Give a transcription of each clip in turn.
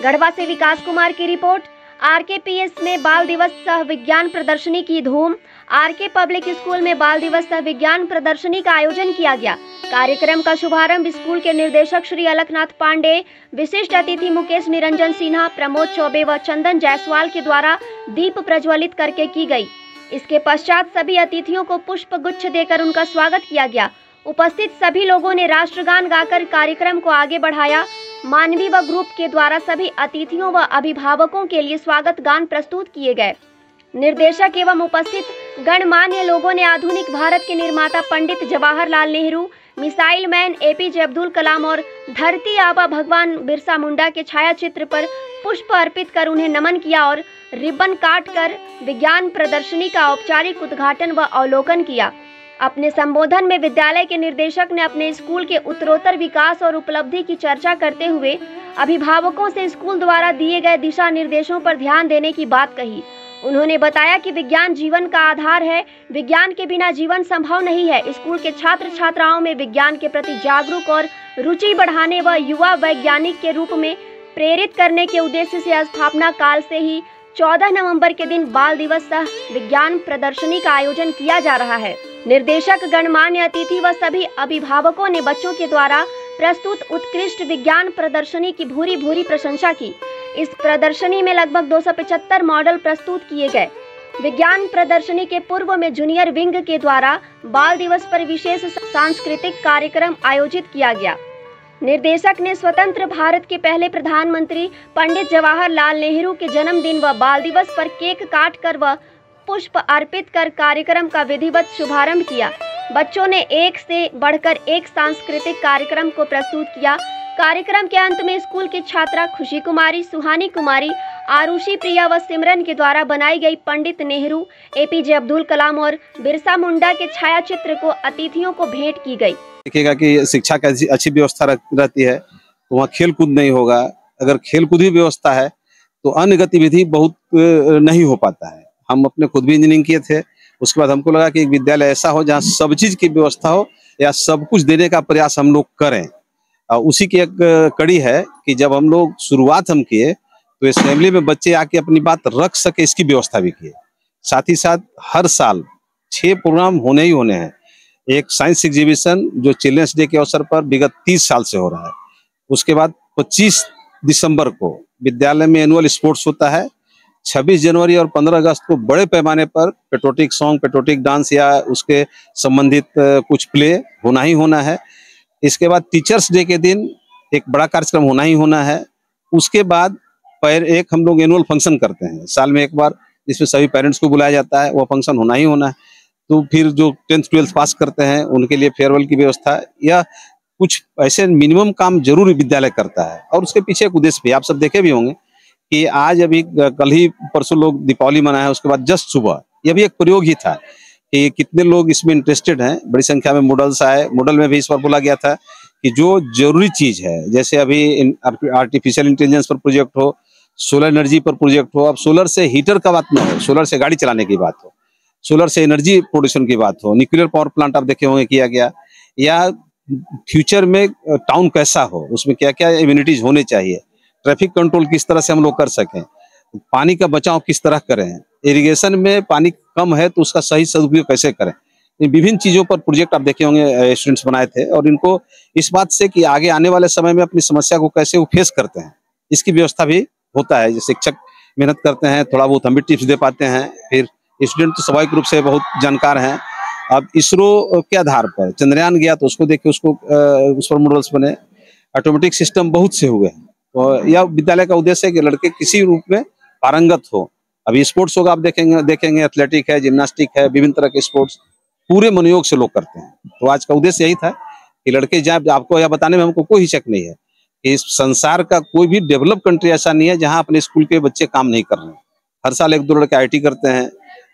गढ़वा से विकास कुमार की रिपोर्ट। आरकेपीएस में बाल दिवस सह विज्ञान प्रदर्शनी की धूम। आरके पब्लिक स्कूल में बाल दिवस सह विज्ञान प्रदर्शनी का आयोजन किया गया। कार्यक्रम का शुभारंभ स्कूल के निर्देशक श्री अलकनाथ पांडे, विशिष्ट अतिथि मुकेश निरंजन सिन्हा, प्रमोद चौबे व चंदन जायसवाल के द्वारा दीप प्रज्वलित करके की गई। इसके पश्चात सभी अतिथियों को पुष्प गुच्छ देकर उनका स्वागत किया गया। उपस्थित सभी लोगों ने राष्ट्रगान गाकर कार्यक्रम को आगे बढ़ाया। मानवी व ग्रुप के द्वारा सभी अतिथियों व अभिभावकों के लिए स्वागत गान प्रस्तुत किए गए। निर्देशक एवं उपस्थित गणमान्य लोगों ने आधुनिक भारत के निर्माता Pandit Jawaharlal Nehru, missile man APJ Abdul Kalam और धरती आबा भगवान बिरसा मुंडा के छायाचित्र पर पुष्प अर्पित कर उन्हें नमन किया और रिबन काट कर विज्ञान प्रदर्शनी का औपचारिक उद्घाटन व अवलोकन किया। अपने संबोधन में विद्यालय के निर्देशक ने अपने स्कूल के उत्तरोत्तर विकास और उपलब्धि की चर्चा करते हुए अभिभावकों से स्कूल द्वारा दिए गए दिशा निर्देशों पर ध्यान देने की बात कही। उन्होंने बताया कि विज्ञान जीवन का आधार है, विज्ञान के बिना जीवन संभव नहीं है। स्कूल के छात्र छात्राओं में विज्ञान के प्रति जागरूक और रुचि बढ़ाने व युवा वैज्ञानिक के रूप में प्रेरित करने के उद्देश्य से स्थापना काल से ही 14 नवंबर के दिन बाल दिवस सह विज्ञान प्रदर्शनी का आयोजन किया जा रहा है। निर्देशक, गणमान्य अतिथि व सभी अभिभावकों ने बच्चों के द्वारा प्रस्तुत उत्कृष्ट विज्ञान प्रदर्शनी की भूरी भूरी प्रशंसा की। इस प्रदर्शनी में लगभग 275 मॉडल प्रस्तुत किए गए। विज्ञान प्रदर्शनी के पूर्व में जूनियर विंग के द्वारा बाल दिवस पर विशेष सांस्कृतिक कार्यक्रम आयोजित किया गया। निर्देशक ने स्वतंत्र भारत के पहले प्रधानमंत्री पंडित जवाहरलाल नेहरू के जन्मदिन व बाल दिवस पर केक काट कर व पुष्प अर्पित कर कार्यक्रम का विधिवत शुभारंभ किया। बच्चों ने एक से बढ़कर एक सांस्कृतिक कार्यक्रम को प्रस्तुत किया। कार्यक्रम के अंत में स्कूल की छात्रा खुशी कुमारी, सुहानी कुमारी, आरुषि प्रिया व सिमरन के द्वारा बनाई गई पंडित नेहरू, एपीजे अब्दुल कलाम और बिरसा मुंडा के छायाचित्र को अतिथियों को भेंट की गई। देखिएगा कि शिक्षा की अच्छी व्यवस्था रहती है तो वहाँ खेल कूद नहीं होगा। अगर खेल कूद की व्यवस्था है तो अन्य गतिविधि बहुत नहीं हो पाता है। हम अपने खुद भी इंजीनियरिंग किए थे, उसके बाद हमको लगा कि एक विद्यालय ऐसा हो जहाँ सब चीज की व्यवस्था हो या सब कुछ देने का प्रयास हम लोग करें। उसी की एक कड़ी है कि जब हम लोग शुरुआत हम किए तो असेंबली में बच्चे आके अपनी बात रख सके, इसकी व्यवस्था भी किए। साथ ही साथ हर साल 6 प्रोग्राम होने ही होने हैं। एक साइंस एग्जीबिशन जो चिल्ड्रंस डे के अवसर पर विगत 30 साल से हो रहा है। उसके बाद 25 दिसंबर को विद्यालय में एनुअल स्पोर्ट्स होता है। 26 जनवरी और 15 अगस्त को बड़े पैमाने पर पेट्रोटिक सॉन्ग, पेट्रोटिक डांस या उसके संबंधित कुछ प्ले होना ही होना है। इसके बाद टीचर्स डे के दिन एक बड़ा कार्यक्रम होना ही होना है। उसके बाद एक हम लोग एनुअल फंक्शन करते हैं साल में एक बार, जिसमें सभी पेरेंट्स को बुलाया जाता है। वो फंक्शन होना ही होना है। तो फिर जो 10th 12th पास करते हैं उनके लिए फेयरवेल की व्यवस्था या कुछ ऐसे मिनिमम काम जरूर विद्यालय करता है। और उसके पीछे एक उद्देश्य भी आप सब देखे भी होंगे कि आज अभी कल ही परसों लोग दीपावली मनाया, उसके बाद जस्ट सुबह यह भी एक प्रयोग ही था कि कितने लोग इसमें इंटरेस्टेड हैं। बड़ी संख्या में मॉडल्स आए। मॉडल में भी इस बार बोला गया था कि जो जरूरी चीज है, जैसे अभी आर्टिफिशियल इंटेलिजेंस पर प्रोजेक्ट हो, सोलर एनर्जी पर प्रोजेक्ट हो। अब सोलर से हीटर का बात न हो, सोलर से गाड़ी चलाने की बात हो, सोलर से एनर्जी प्रोडक्शन की बात हो, न्यूक्लियर पावर प्लांट आप देखे होंगे किया गया, या फ्यूचर में टाउन कैसा हो, उसमें क्या क्या इम्यूनिटीज होने चाहिए, ट्रैफिक कंट्रोल किस तरह से हम लोग कर सकें, पानी का बचाव किस तरह करें, इरिगेशन में पानी कम है तो उसका सही सदुपयोग कैसे करें। इन विभिन्न चीजों पर प्रोजेक्ट आप देखे होंगे स्टूडेंट्स बनाए थे। और इनको इस बात से कि आगे आने वाले समय में अपनी समस्या को कैसे वो फेस करते हैं, इसकी व्यवस्था भी होता है। शिक्षक मेहनत करते हैं, थोड़ा बहुत हम भी टिप्स दे पाते हैं। फिर स्टूडेंट तो स्वाभाविक रूप से बहुत जानकार हैं। अब इसरो के आधार पर चंद्रयान गया तो उसको देख के उसको उस पर मॉडल्स बने। ऑटोमेटिक सिस्टम बहुत से हुए हैं। तो यह विद्यालय का उद्देश्य है कि लड़के किसी रूप में पारंगत हो। अभी स्पोर्ट्स होगा, आप देखेंगे एथलेटिक है, जिम्नास्टिक है, विभिन्न तरह के स्पोर्ट्स पूरे मनोयोग से लोग करते हैं। तो आज का उद्देश्य यही था कि लड़के जाए। आपको यह बताने में हमको कोई हिचक नहीं है कि इस संसार का कोई भी डेवलप कंट्री ऐसा नहीं है जहाँ अपने स्कूल के बच्चे काम नहीं कर रहे हैं। हर साल 1-2 लड़के IIT करते हैं।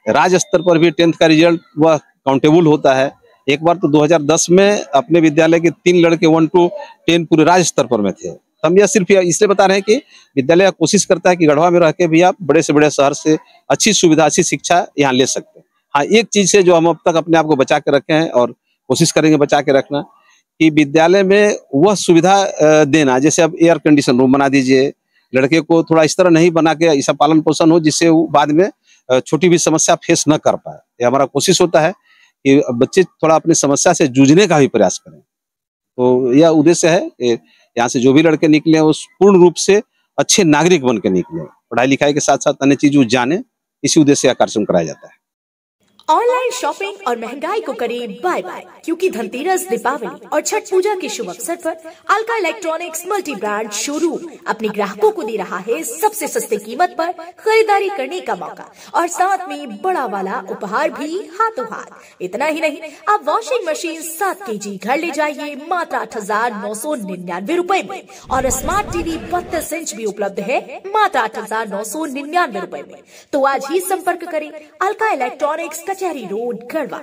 राज्य स्तर पर भी 10th का रिजल्ट वह काउंटेबल होता है। एक बार तो 2010 में अपने विद्यालय के 3 लड़के 1 to 10 पूरे राज्य स्तर पर में थे। हम यह सिर्फ इसलिए बता रहे हैं कि विद्यालय कोशिश करता है कि गढ़वा में रह के भी आप बड़े से बड़े शहर से अच्छी सुविधा, अच्छी शिक्षा यहाँ ले सकते हैं। हाँ, एक चीज से जो हम अब तक अपने आप को बचा के रखे हैं और कोशिश करेंगे बचा के रखना, कि विद्यालय में वह सुविधा देना, जैसे अब एयर कंडीशन रूम बना दीजिए, लड़के को थोड़ा इस तरह नहीं बना के ऐसा पालन पोषण हो जिससे वो बाद में छोटी भी समस्या फेस न कर पाए। ये हमारा कोशिश होता है कि बच्चे थोड़ा अपनी समस्या से जूझने का भी प्रयास करें। तो यह उद्देश्य है, यहाँ से जो भी लड़के निकले वो पूर्ण रूप से अच्छे नागरिक बन के निकले, पढ़ाई लिखाई के साथ साथ अन्य चीज जाने, इसी उद्देश्य से यह कार्यक्रम कराया जाता है। ऑनलाइन शॉपिंग और महंगाई को करें बाय बाय, क्योंकि धनतेरस, दीपावली और छठ पूजा के शुभ अवसर पर Alka electronics multi brand showroom अपने ग्राहकों को दे रहा है सबसे सस्ते कीमत पर खरीदारी करने का मौका और साथ में बड़ा वाला उपहार भी हाथों हाथ। इतना ही नहीं, अब वॉशिंग मशीन 7 kg घर ले जाइए मात्र 8,999 रुपए में और स्मार्ट टीवी 32 इंच भी उपलब्ध है मात्र 8,999 रुपए में। तो आज ही संपर्क करें अलका इलेक्ट्रॉनिक्स, कचहरी रोड, गढ़वा।